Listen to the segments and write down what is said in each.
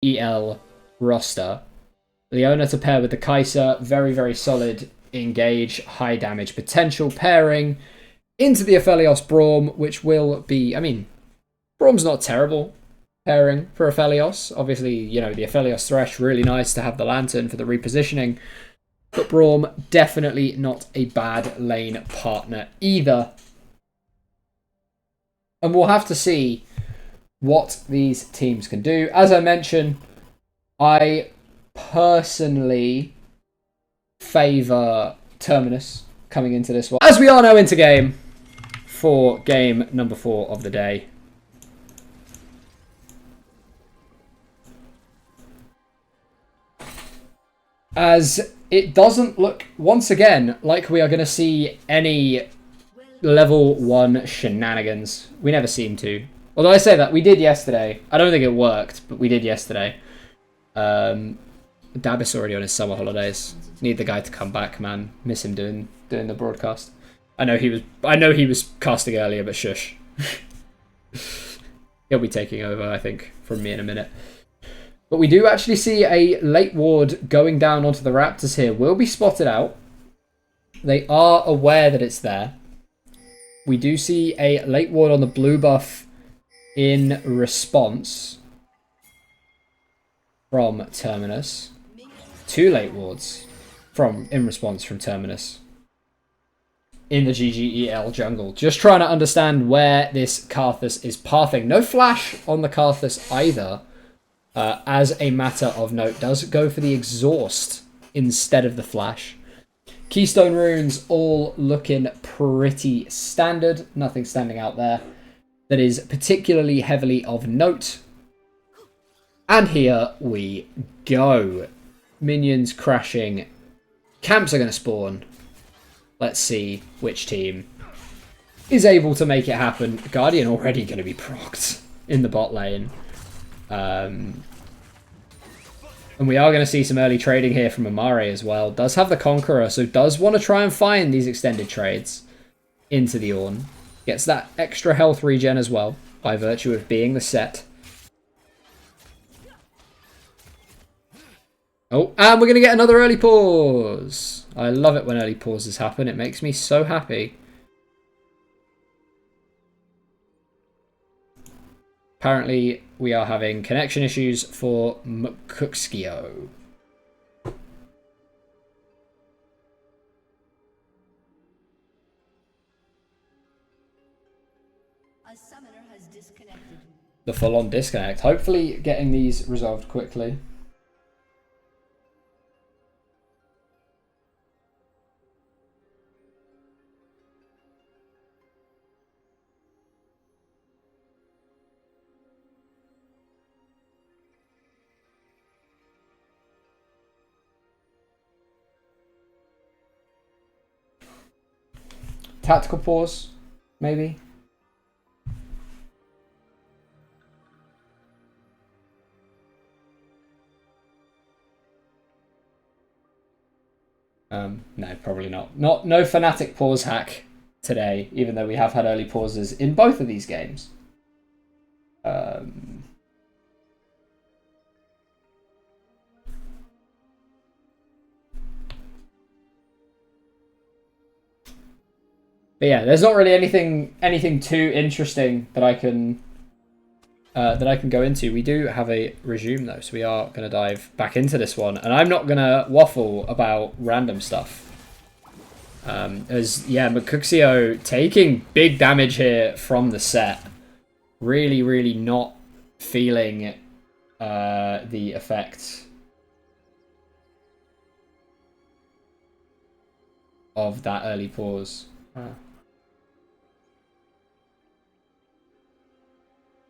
EL roster. Leona to pair with the Kai'Sa, very, very solid engage, high damage potential pairing into the Aphelios Braum, which will be, I mean, Braum's not terrible pairing for Aphelios. Obviously, you know, the Aphelios Thresh, really nice to have the Lantern for the repositioning. But Braum, definitely not a bad lane partner either. And we'll have to see what these teams can do. As I mentioned, I personally favour Terminus coming into this one. As we are now into game for game number 4 of the day. As it doesn't look, once again, like we are going to see any level 1 shenanigans. We never seem to. Although I say that, we did yesterday. I don't think it worked, but we did yesterday. Dabis already on his summer holidays. Need the guy to come back, man. Miss him doing the broadcast. I know he was casting earlier, but shush. He'll be taking over, I think, from me in a minute. But we do actually see a late ward going down onto the Raptors here. Will be spotted out. They are aware that it's there. We do see a late ward on the blue buff in response from Terminus. 2 late wards in response from Terminus in the GGEL jungle. Just trying to understand where this Karthus is pathing. No flash on the Karthus either. As a matter of note, does go for the exhaust instead of the flash. Keystone runes all looking pretty standard. Nothing standing out there that is particularly heavily of note. And here we go. Minions crashing. Camps are going to spawn. Let's see which team is able to make it happen. Guardian already going to be procced in the bot lane. And we are going to see some early trading here from Amare as well. Does have the Conqueror, so does want to try and find these extended trades into the Ornn. Gets that extra health regen as well, by virtue of being the set. Oh, and we're going to get another early pause. I love it when early pauses happen. It makes me so happy. Apparently, we are having connection issues for Mkukskio. A summoner has disconnected. The full-on disconnect. Hopefully getting these resolved quickly. Tactical pause, maybe. No, probably not. No Fnatic pause hack today, even though we have had early pauses in both of these games. But yeah, there's not really anything too interesting that I can go into. We do have a resume though, so we are going to dive back into this one, and I'm not going to waffle about random stuff. As yeah, Mkukskio taking big damage here from the set, really not feeling the effects of that early pause.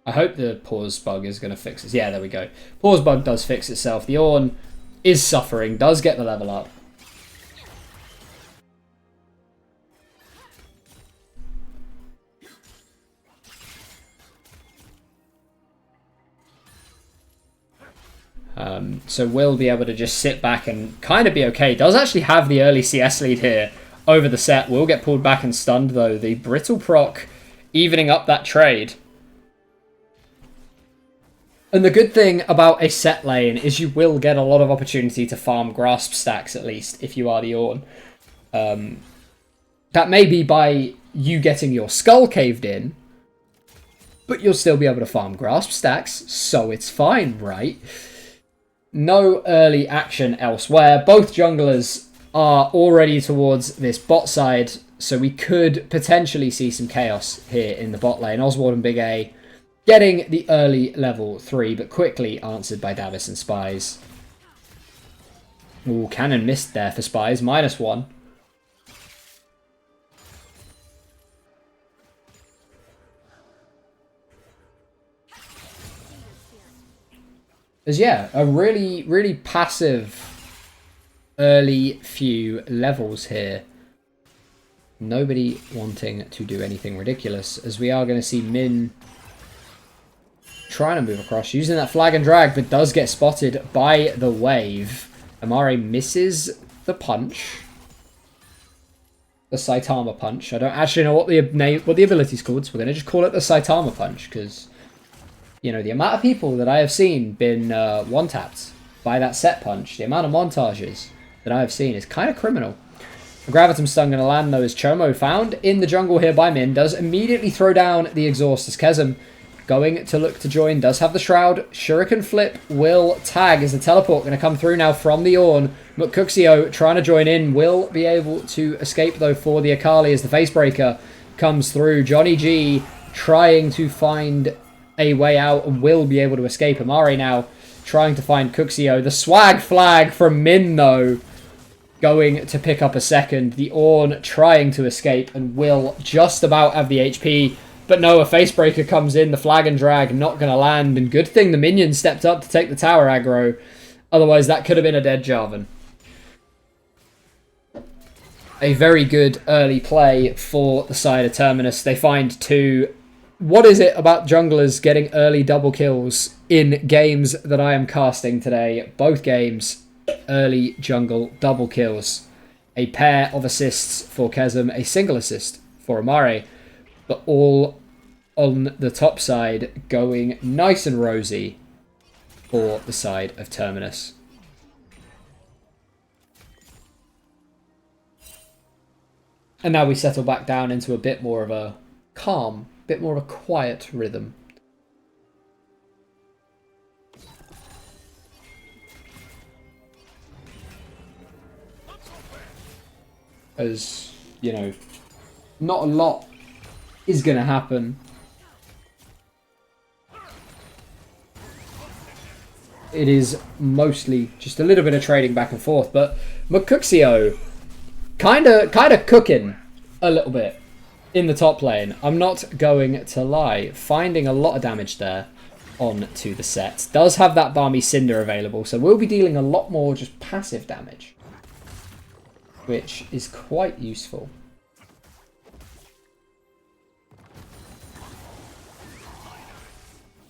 I hope the pause bug is going to fix it. Yeah, there we go. Pause bug does fix itself. The Ornn is suffering, does get the level up. So we'll be able to just sit back and kind of be okay. Does actually have the early CS lead here over the set. Will get pulled back and stunned though. The brittle proc evening up that trade. And the good thing about a set lane is you will get a lot of opportunity to farm grasp stacks, at least, if you are the Ornn. That may be by you getting your skull caved in, but you'll still be able to farm grasp stacks, so it's fine, right? No early action elsewhere. Both junglers are already towards this bot side, so we could potentially see some chaos here in the bot lane. Oswald and Big A getting the early level 3, but quickly answered by Davis and Spies. Ooh, cannon missed there for Spies. -1. As yeah, a really, really passive early few levels here. Nobody wanting to do anything ridiculous, as we are going to see Min trying to move across, using that flag and drag, but does get spotted by the wave. Amare misses the punch. The Saitama punch. I don't actually know what the ability's called, so we're going to just call it the Saitama punch, because, you know, the amount of people that I have seen been one-tapped by that set punch, the amount of montages that I have seen is kind of criminal. A Gravitum Stun going to land, though, as Chomo, found in the jungle here by Min, does immediately throw down the exhaust as Kezem going to look to join, does have the Shroud. Shuriken Flip will tag as the teleport going to come through now from the Ornn. Mukkuxio trying to join in, will be able to escape, though, for the Akali as the Facebreaker comes through. Johnny G trying to find a way out and will be able to escape. Amare now trying to find Cuxio. The swag flag from Min, though, going to pick up a second. The Ornn trying to escape and will just about have the HP. But no, a Facebreaker comes in. The flag and drag not going to land. And good thing the minion stepped up to take the tower aggro. Otherwise, that could have been a dead Jarvan. A very good early play for the side of Terminus. They find 2. What is it about junglers getting early double kills in games that I am casting today? Both games, early jungle double kills. A pair of assists for Kezem, a single assist for Amare, but all on the top side going nice and rosy for the side of Terminus. And now we settle back down into a bit more of a calm, bit more of a quiet rhythm. As, you know, not a lot is going to happen. It is mostly just a little bit of trading back and forth, but Mukkuxio kind of cooking a little bit in the top lane. I'm not going to lie. Finding a lot of damage there onto the set. Does have that Balmy Cinder available, so we'll be dealing a lot more just passive damage, which is quite useful.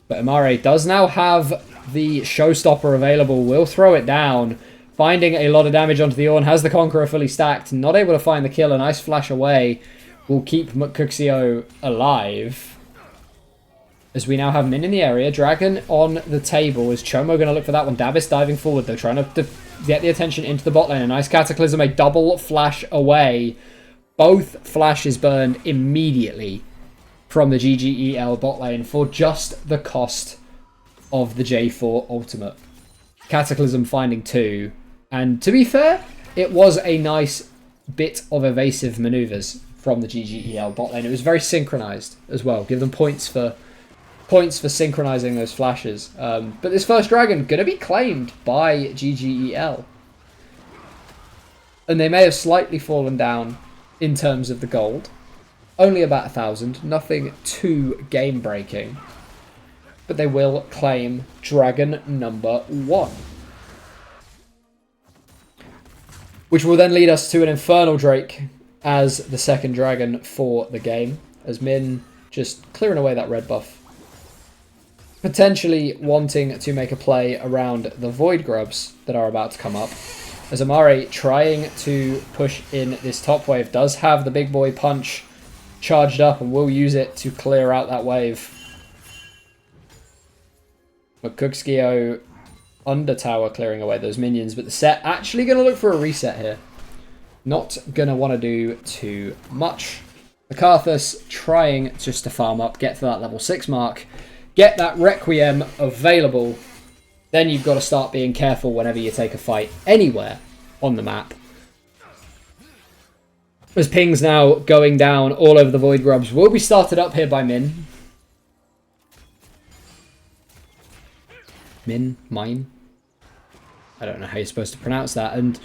But Amare does now have the Showstopper available. Will throw it down. Finding a lot of damage onto the Ornn. Has the Conqueror fully stacked. Not able to find the kill. A nice flash away will keep Mukkuxio alive. As we now have Min in the area. Dragon on the table. Is Chomo going to look for that one? Davis diving forward, though. Trying to get the attention into the bot lane. A nice Cataclysm. A double flash away. Both flashes burned immediately from the GGEL bot lane for just the cost of the J4 ultimate. Cataclysm finding 2. And to be fair, it was a nice bit of evasive maneuvers from the GGEL bot lane. It was very synchronized as well. Give them points for synchronizing those flashes. But this first dragon going to be claimed by GGEL. And they may have slightly fallen down in terms of the gold. Only about 1,000. Nothing too game-breaking. But they will claim dragon number 1. Which will then lead us to an Infernal Drake as the second dragon for the game. As Min just clearing away that red buff. Potentially wanting to make a play around the Void Grubs that are about to come up. As Amare trying to push in this top wave. Does have the big boy punch charged up and will use it to clear out that wave. McCookskio under tower clearing away those minions, but the set actually going to look for a reset here. Not going to want to do too much. The Karthus trying just to farm up, get to that level 6 mark, get that Requiem available. Then you've got to start being careful whenever you take a fight anywhere on the map. As pings now going down all over the Void Grubs will be started up here by Min. Mine? I don't know how you're supposed to pronounce that. And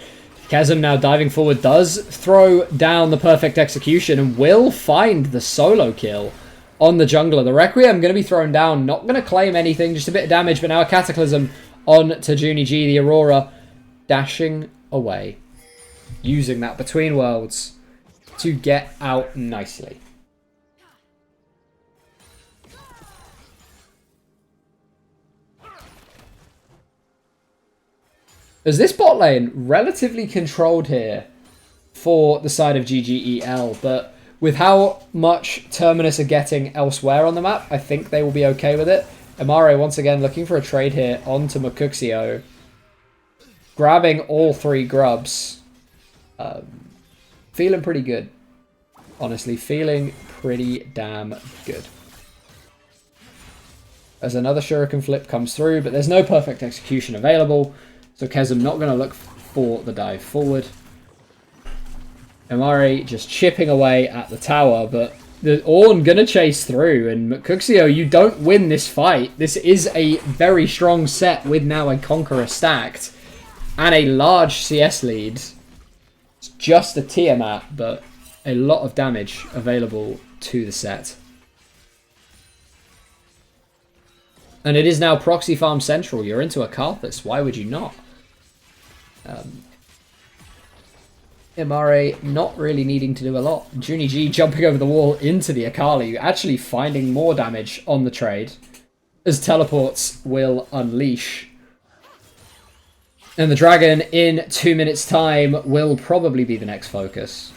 Chasm now diving forward does throw down the perfect execution and will find the solo kill on the jungler. The Requiem going to be thrown down, not going to claim anything, just a bit of damage, but now a Cataclysm on to Junie G. The Aurora dashing away, using that Between Worlds to get out nicely. As this bot lane, relatively controlled here for the side of GGEL, but with how much Terminus are getting elsewhere on the map, I think they will be okay with it. Amare once again looking for a trade here onto Mukuxio, grabbing all 3 grubs. Feeling pretty good. Honestly, feeling pretty damn good. As another Shuriken flip comes through, but there's no perfect execution available. So Chasm not going to look for the dive forward. Amari just chipping away at the tower, but the Ornn going to chase through. And Mukuxio, you don't win this fight. This is a very strong set with now a Conqueror stacked and a large CS lead. It's just a Tiamat, but a lot of damage available to the set. And it is now Proxy Farm Central. You're into a Karthus. Why would you not? Imare not really needing to do a lot. Junie G jumping over the wall into the Akali, actually finding more damage on the trade, as teleports will unleash. And the dragon in 2 minutes time will probably be the next focus.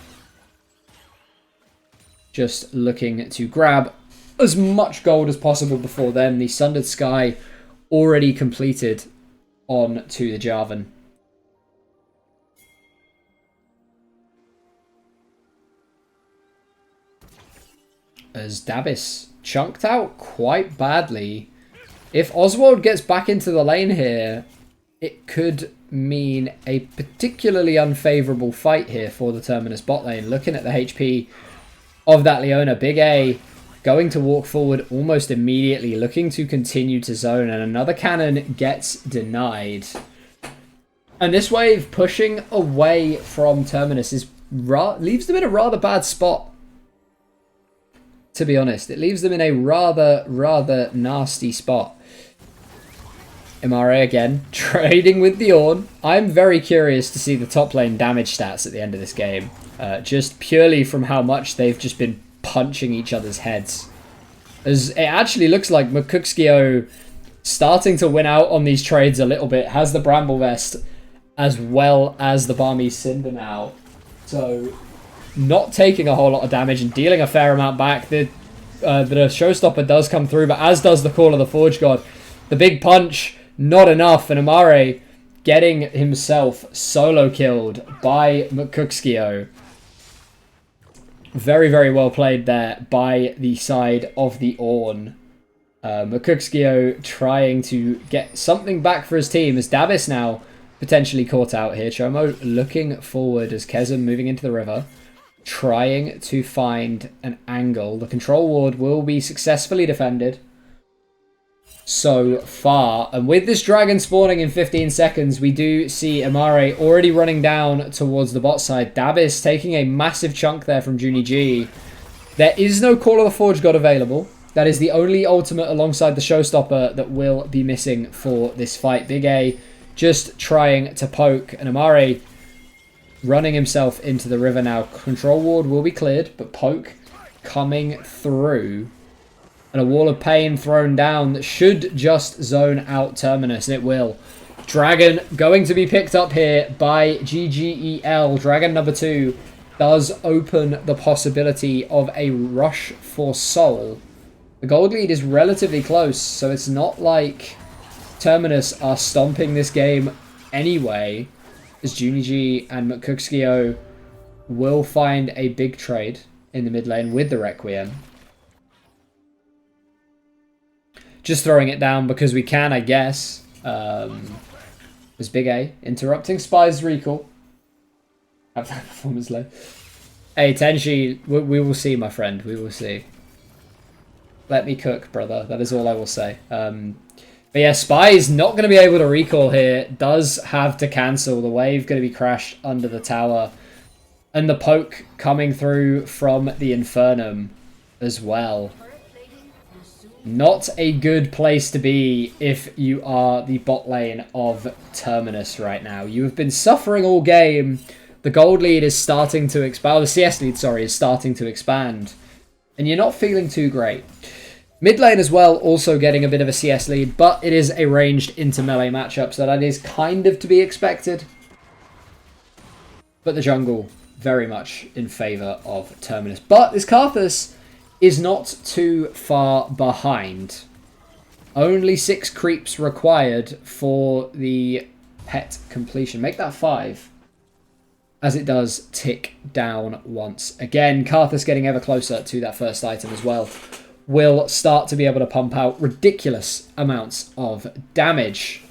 Just looking to grab as much gold as possible before then. The Sundered Sky already completed on to the Jarvan. As Dabis chunked out quite badly. If Oswald gets back into the lane here, it could mean a particularly unfavourable fight here for the Terminus bot lane. Looking at the HP of that Leona, Big A going to walk forward almost immediately, looking to continue to zone, and another cannon gets denied. And this wave pushing away from Terminus leaves them in a rather bad spot. To be honest, it leaves them in a rather nasty spot. Imare again, trading with the Ornn. I'm very curious to see the top lane damage stats at the end of this game. Just purely from how much they've just been punching each other's heads. As it actually looks like Mukuxio starting to win out on these trades a little bit. Has the Bramble Vest as well as the Barmy Cinder now. So not taking a whole lot of damage and dealing a fair amount back. The Showstopper does come through, but as does the Call of the Forge God. The big punch, not enough, and Amare getting himself solo killed by Mukuxio. Very well played there by the side of the Ornn. Mukuxio trying to get something back for his team as Dabis now potentially caught out here. Chomo looking forward as Chasm moving into the river, trying to find an angle. The control ward will be successfully defended so far. And with this dragon spawning in 15 seconds, we do see Amare already running down towards the bot side. Dabis taking a massive chunk there from Junie G. There is no Call of the Forge God available. That is the only ultimate alongside the Showstopper that will be missing for this fight. Big A just trying to poke, and Amare running himself into the river now. Control ward will be cleared, but poke coming through. And a wall of pain thrown down that should just zone out Terminus. It will. Dragon going to be picked up here by GGEL. Dragon number 2 does open the possibility of a rush for soul. The gold lead is relatively close, so it's not like Terminus are stomping this game anyway, as Juniji and McCookskio will find a big trade in the mid lane with the Requiem. Just throwing it down because we can, I guess. Was Big A interrupting Spy's recall. Have that performance low. Hey, Tenshi, we will see, my friend. We will see. Let me cook, brother. That is all I will say. But yeah, Spy's not going to be able to recall here. Does have to cancel. The wave going to be crashed under the tower. And the poke coming through from the Infernum as well. Not a good place to be if you are the bot lane of Terminus right now. You have been suffering all game. The gold lead is starting to expand. The CS lead, sorry, is starting to expand. And you're not feeling too great. Mid lane as well, also getting a bit of a CS lead, but it is a ranged into melee matchup, so that is kind of to be expected. But the jungle, very much in favour of Terminus. But this Karthus is not too far behind. Only 6 creeps required for the pet completion. Make that 5. As it does tick down once again. Karthus getting ever closer to that first item as well. Will start to be able to pump out ridiculous amounts of damage.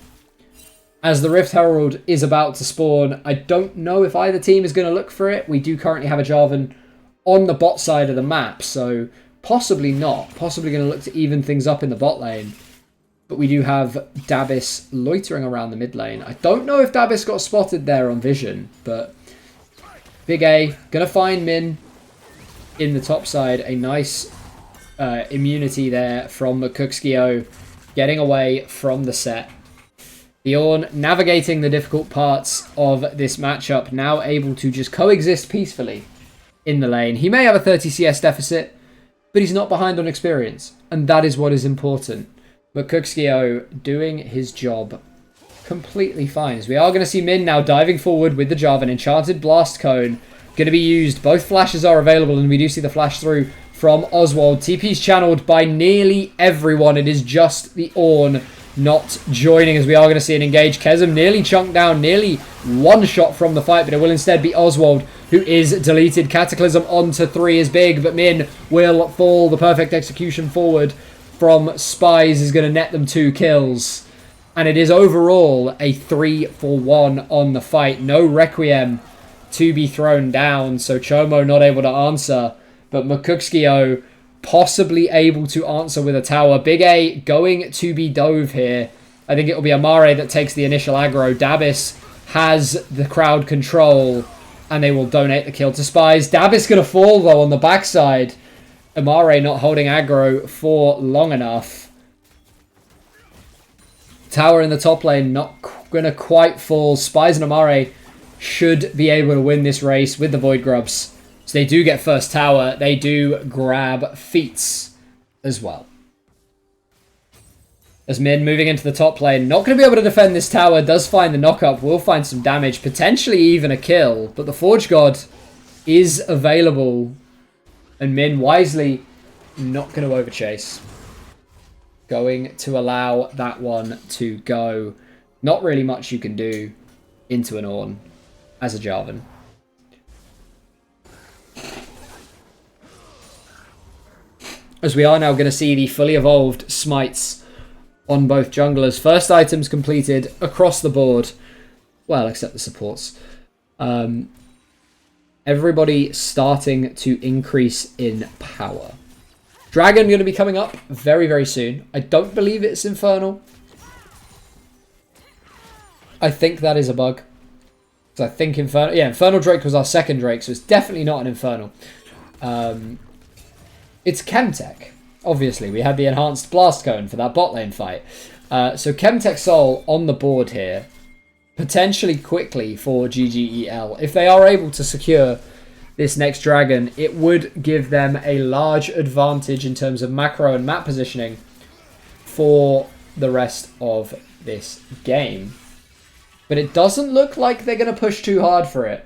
As the Rift Herald is about to spawn, I don't know if either team is going to look for it. We do currently have a Jarvan on the bot side of the map, so possibly not. Possibly going to look to even things up in the bot lane. But we do have Dabis loitering around the mid lane. I don't know if Dabis got spotted there on vision, but Big A going to find Min in the top side. A nice immunity there from McCookskio, getting away from the set. Bjorn navigating the difficult parts of this matchup, now able to just coexist peacefully in the lane. He may have a 30 CS deficit, but he's not behind on experience, and that is what is important. McCookskio doing his job completely fine. As we are going to see Min now diving forward with the Jarvan. Enchanted Blast Cone going to be used. Both flashes are available, and we do see the flash through from Oswald. TP's channeled by nearly everyone. It is just the Ornn not joining, as we are going to see an engage. Kesem nearly chunked down, nearly one shot from the fight, but it will instead be Oswald who is deleted. Cataclysm onto 3 is big, but Min will fall. The perfect execution forward from Spies is going to net them 2 kills. And it is overall a 3-for-1 on the fight. No Requiem to be thrown down, so Chomo not able to answer. But McCookskio possibly able to answer with a tower. Big A going to be dove here. I think it will be Amare that takes the initial aggro. Dabis has the crowd control, and they will donate the kill to Spies. Dabis going to fall, though, on the backside. Amare not holding aggro for long enough. Tower in the top lane not going to quite fall. Spies and Amare should be able to win this race with the Void Grubs. So they do get first tower. They do grab feats as well. As Min moving into the top lane. Not going to be able to defend this tower. Does find the knock-up. Will find some damage. Potentially even a kill. But the Forge God is available. And Min wisely not going to overchase. Going to allow that one to go. Not really much you can do into an Ornn as a Jarvan. As we are now going to see the fully evolved smites on both junglers. First items completed across the board. Well, except the supports. Everybody starting to increase in power. Dragon going to be coming up very, very soon. I don't believe it's Infernal. I think that is a bug. So I think Infernal... Yeah, Infernal Drake was our second Drake, so it's definitely not an Infernal. It's Chemtech. Obviously, we had the enhanced Blast Cone for that bot lane fight. So Chemtech Soul on the board here. Potentially quickly for GGEL. If they are able to secure this next dragon, it would give them a large advantage in terms of macro and map positioning for the rest of this game. But it doesn't look like they're going to push too hard for it.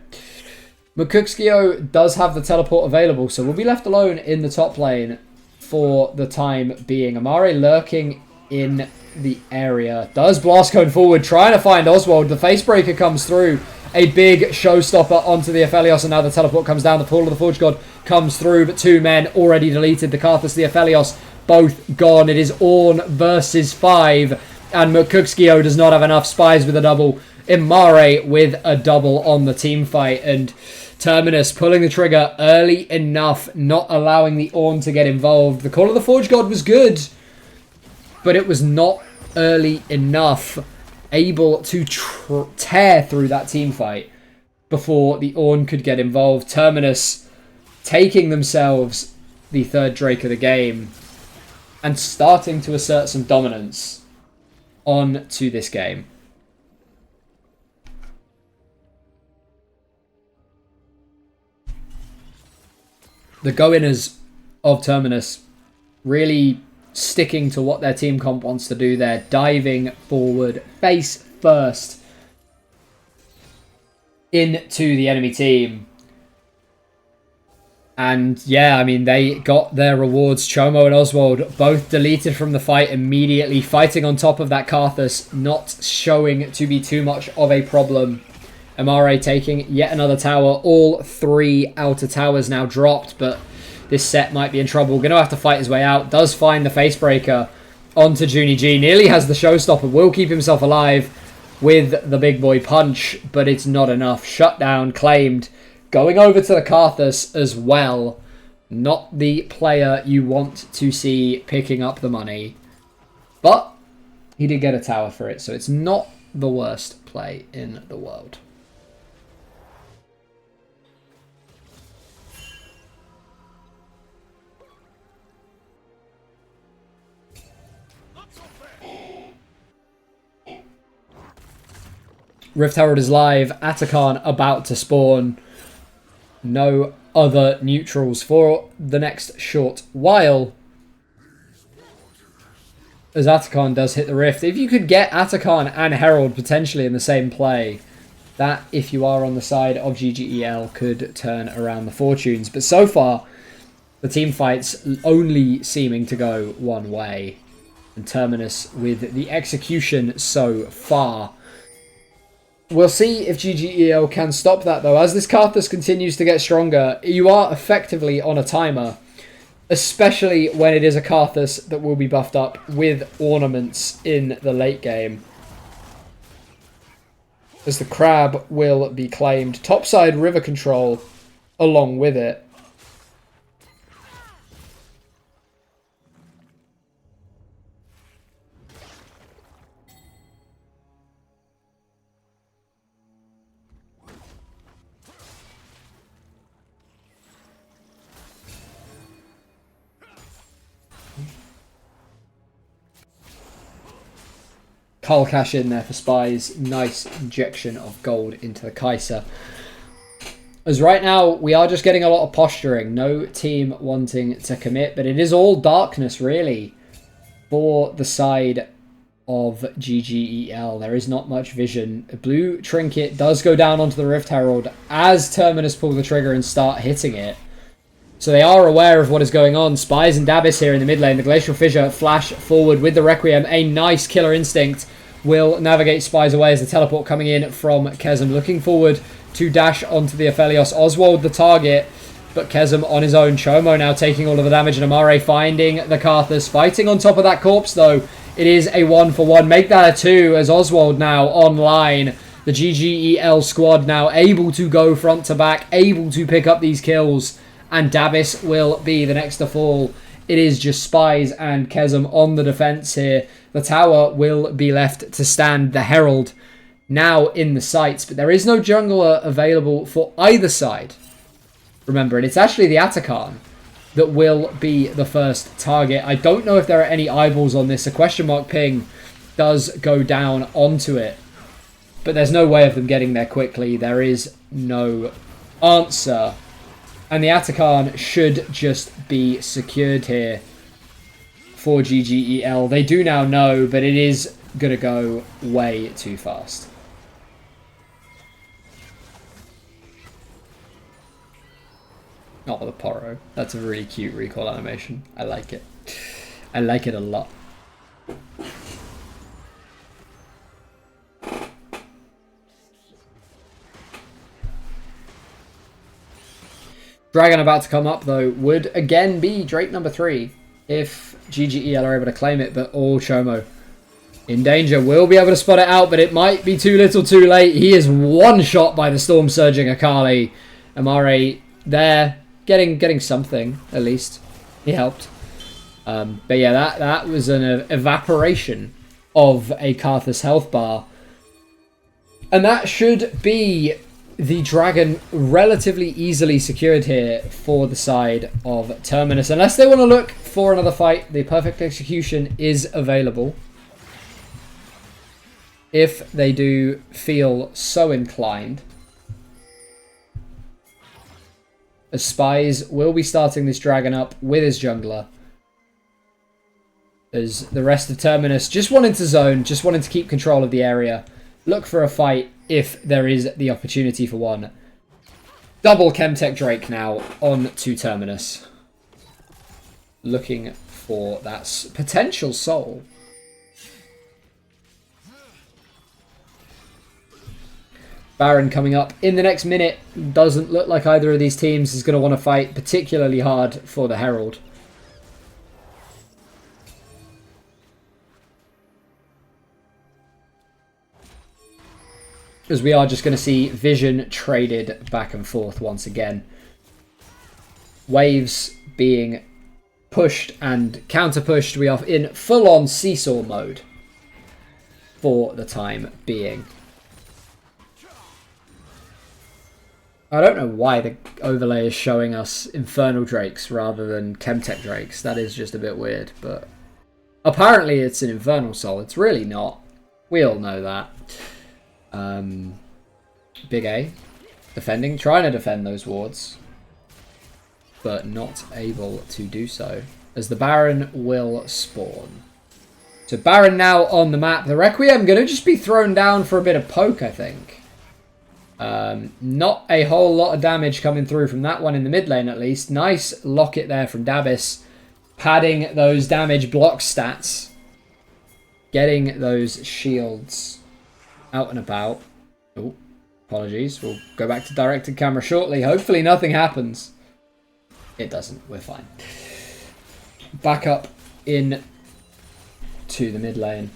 McCookskio does have the teleport available, so we'll be left alone in the top lane for the time being. Amare lurking in the area. Does blast cone forward, trying to find Oswald. The facebreaker comes through. A big showstopper onto the Aphelios, and now the teleport comes down. The Pool of the Forge God comes through, but 2 men already deleted. The Karthus, the Aphelios, both gone. It is Ornn versus 5, and Mukukskio does not have enough. Spies with a double. Imare with a double on the team fight, and Terminus pulling the trigger early enough, not allowing the Ornn to get involved. The Call of the Forge God was good, but it was not early enough, able to tear through that team fight before the Ornn could get involved. Terminus taking themselves the 3rd Drake of the game and starting to assert some dominance on to this game. The go-inners of Terminus really sticking to what their team comp wants to do there, diving forward face first into the enemy team. And yeah, I mean, they got their rewards. Chomo and Oswald both deleted from the fight immediately, fighting on top of that Karthus, not showing to be too much of a problem. Imare taking yet another tower. All 3 outer towers now dropped, but this set might be in trouble. Going to have to fight his way out. Does find the facebreaker onto Junie G. Nearly has the showstopper. Will keep himself alive with the big boy punch, but it's not enough. Shutdown claimed. Going over to the Karthus as well. Not the player you want to see picking up the money. But he did get a tower for it, so it's not the worst play in the world. Rift Herald is live. Atakan about to spawn. No other neutrals for the next short while, as Atakan does hit the Rift. If you could get Atakan and Herald potentially in the same play, that, if you are on the side of GGEL, could turn around the fortunes. But so far, the team fights only seeming to go one way. And Terminus with the execution so far. We'll see if GGEL can stop that, though. As this Karthus continues to get stronger, you are effectively on a timer, especially when it is a Karthus that will be buffed up with ornaments in the late game. As the Crab will be claimed. Topside river control along with it. Carl cash in there for Spies. Nice injection of gold into the Kaiser. As right now, we are just getting a lot of posturing. No team wanting to commit, but it is all darkness, really, for the side of GGEL. There is not much vision. A blue trinket does go down onto the Rift Herald as Terminus pull the trigger and start hitting it. So they are aware of what is going on. Spies and Dabis here in the mid lane. The Glacial Fissure flash forward with the Requiem. A nice Killer Instinct will navigate Spies away as the teleport coming in from Kesem. Looking forward to dash onto the Aphelios. Oswald the target, but Kesem on his own. Chomo now taking all of the damage, and Imare finding the Karthus. Fighting on top of that corpse, though. It is a 1-for-1. Make that a 2 as Oswald now online. The GGEL squad now able to go front to back, able to pick up these kills. And Dabis will be the next to fall. It is just Spies and Kesem on the defense here. The tower will be left to stand. The Herald now in the sights, but there is no jungler available for either side. Remember, and it's actually the Atakan that will be the first target. I don't know if there are any eyeballs on this. A question mark ping does go down onto it, but there's no way of them getting there quickly. There is no answer. And the Atakan should just be secured here for GGEL. They do now know, but it is going to go way too fast. Oh, the Poro. That's a really cute recall animation. I like it. I like it a lot. Dragon about to come up, though, would again be Drake number 3 if GGEL are able to claim it, but Chomo in danger. Will be able to spot it out, but it might be too little too late. He is one shot by the Storm Surging Akali. Amare there, getting something, at least. He helped. But yeah, that was an evaporation of a Karthus health bar. And that should be the dragon relatively easily secured here for the side of Terminus. Unless they want to look for another fight, the perfect execution is available. If they do feel so inclined. As Spies will be starting this dragon up with his jungler. As the rest of Terminus just wanting to zone, just wanting to keep control of the area. Look for a fight if there is the opportunity for one. Double Chemtech Drake now on to Terminus. Looking for that potential soul. Baron coming up in the next minute. Doesn't look like either of these teams is going to want to fight particularly hard for the Herald. As we are just going to see vision traded back and forth once again. Waves being pushed and counter-pushed. We are in full-on seesaw mode for the time being. I don't know why the overlay is showing us Infernal Drakes rather than Chemtech Drakes. That is just a bit weird, but apparently it's an Infernal Soul. It's really not. We all know that. Big A defending, trying to defend those wards, but not able to do so as the Baron will spawn. So Baron now on the map. The Requiem going to just be thrown down for a bit of poke, I think. Not a whole lot of damage coming through from that one in the mid lane at least. Nice locket there from Dabis, padding those damage block stats, getting those shields out and about. Oh, apologies. We'll go back to directed camera shortly. Hopefully nothing happens. It doesn't. We're fine. Back up in to the mid lane.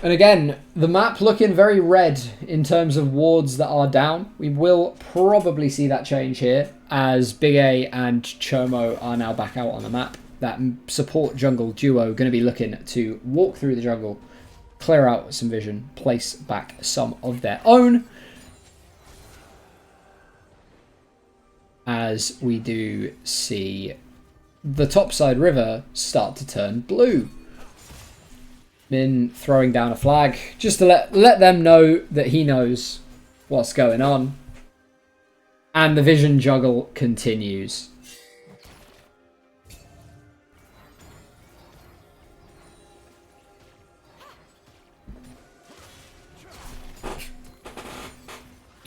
And again, the map looking very red in terms of wards that are down. We will probably see that change here as Big A and Chomo are now back out on the map. That support jungle duo going to be looking to walk through the jungle, clear out some vision, place back some of their own. As we do see the topside river start to turn blue. Min throwing down a flag just to let them know that he knows what's going on. And the vision juggle continues.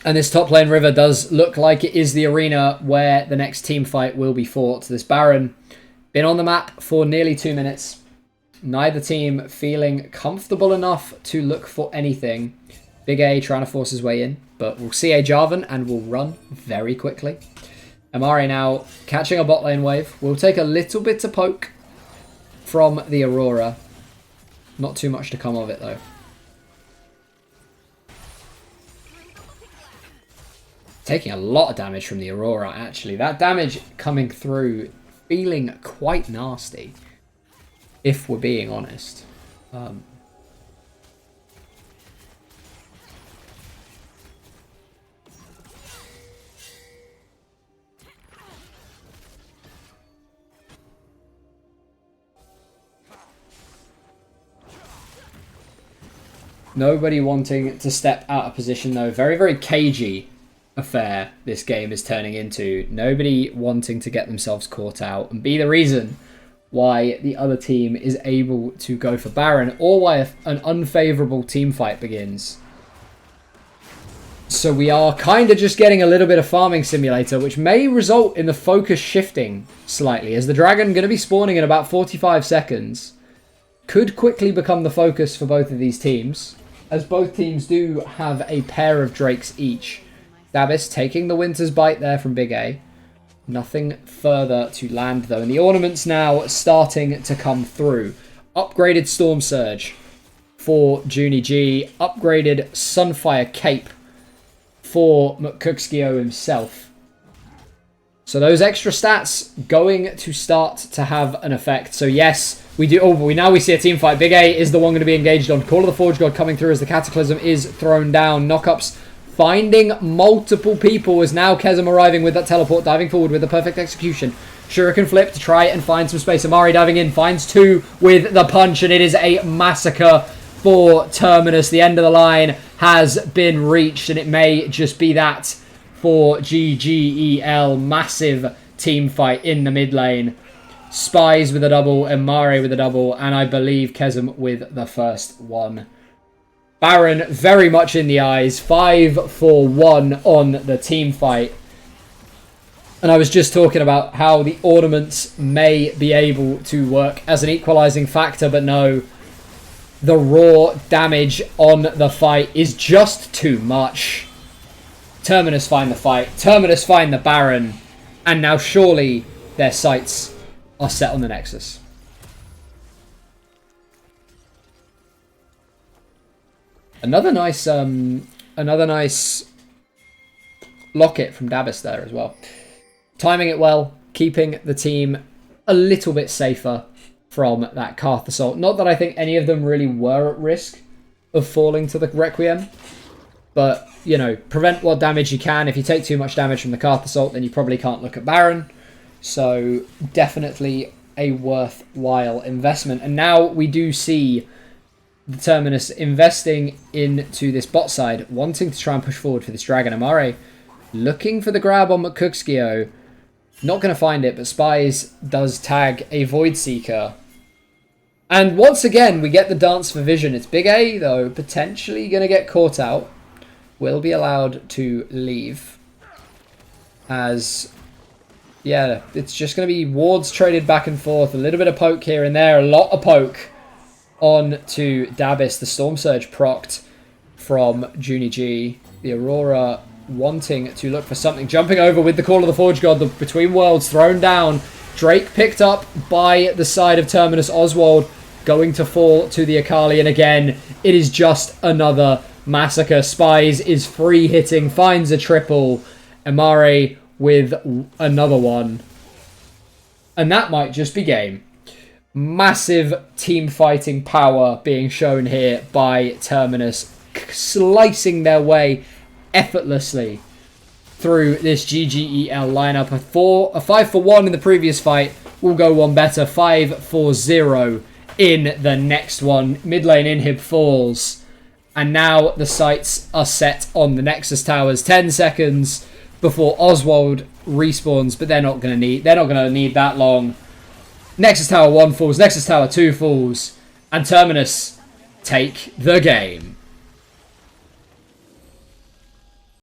And this top lane river does look like it is the arena where the next team fight will be fought. This Baron been on the map for nearly 2 minutes. Neither team feeling comfortable enough to look for anything. Big A trying to force his way in, but we'll see a Jarvan and will run very quickly. Amare now catching a bot lane wave. We'll take a little bit of poke from the Aurora. Not too much to come of it though. Taking a lot of damage from the Aurora actually. That damage coming through feeling quite nasty. If we're being honest. Nobody wanting to step out of position though. Very, very cagey affair this game is turning into. Nobody wanting to get themselves caught out and be the reason why the other team is able to go for Baron, or why an unfavourable team fight begins. So we are kind of just getting a little bit of farming simulator, which may result in the focus shifting slightly, as the dragon going to be spawning in about 45 seconds. Could quickly become the focus for both of these teams, as both teams do have a pair of drakes each. Dabis taking the Winter's Bite there from Big A. Nothing further to land though, and the ornaments now starting to come through. Upgraded Storm Surge for Junie G, upgraded Sunfire Cape for McCookskio himself. So those extra stats going to start to have an effect. So yes, we do. Oh, but now we see a team fight. Big A is the one going to be engaged on. Call of the Forge God coming through as the Cataclysm is thrown down. Knockups finding multiple people as now Kezem arriving with that teleport, diving forward with the perfect execution. Shuriken flip to try and find some space. Amari diving in, finds two with the punch, and it is a massacre for Terminus. The end of the line has been reached, and it may just be that for GGEL. Massive team fight in the mid lane. Spies with a double, Amari with a double, and I believe Kezem with the first one. Baron very much in the eyes. 5-4-1 on the team fight. And I was just talking about how the ornaments may be able to work as an equalizing factor, but no. The raw damage on the fight is just too much. Terminus find the fight. Terminus find the Baron. And now surely their sights are set on the Nexus. Another nice locket from Dabis there as well. Timing it well, keeping the team a little bit safer from that Karth Assault. Not that I think any of them really were at risk of falling to the Requiem. But, you know, prevent what damage you can. If you take too much damage from the Karth Assault, then you probably can't look at Baron. So, definitely a worthwhile investment. And now we do see the Terminus investing into this bot side, wanting to try and push forward for this Dragon. Amare looking for the grab on McCookskio. Not going to find it, but Spies does tag a Void Seeker. And once again, we get the dance for vision. It's Big A, though, potentially going to get caught out. Will be allowed to leave. As, yeah, it's just going to be wards traded back and forth. A little bit of poke here and there. A lot of poke on to Dabis. The Storm Surge procced from Junie G. The Aurora wanting to look for something. Jumping over with the Call of the Forge God. The Between Worlds thrown down. Drake picked up by the side of Terminus. Oswald going to fall to the Akali. And again, it is just another massacre. Spies is free hitting. Finds a triple. Amare with another one. And that might just be game. Massive team fighting power being shown here by Terminus. Slicing their way effortlessly through this GGEL lineup. A 5-for-1 in the previous fight. Will go one better. 5-for-0 in the next one. Mid lane inhib falls. And now the sights are set on the Nexus Towers. 10 seconds before Oswald respawns, but they're not going to need that long. Nexus Tower 1 falls, Nexus Tower 2 falls, and Terminus take the game.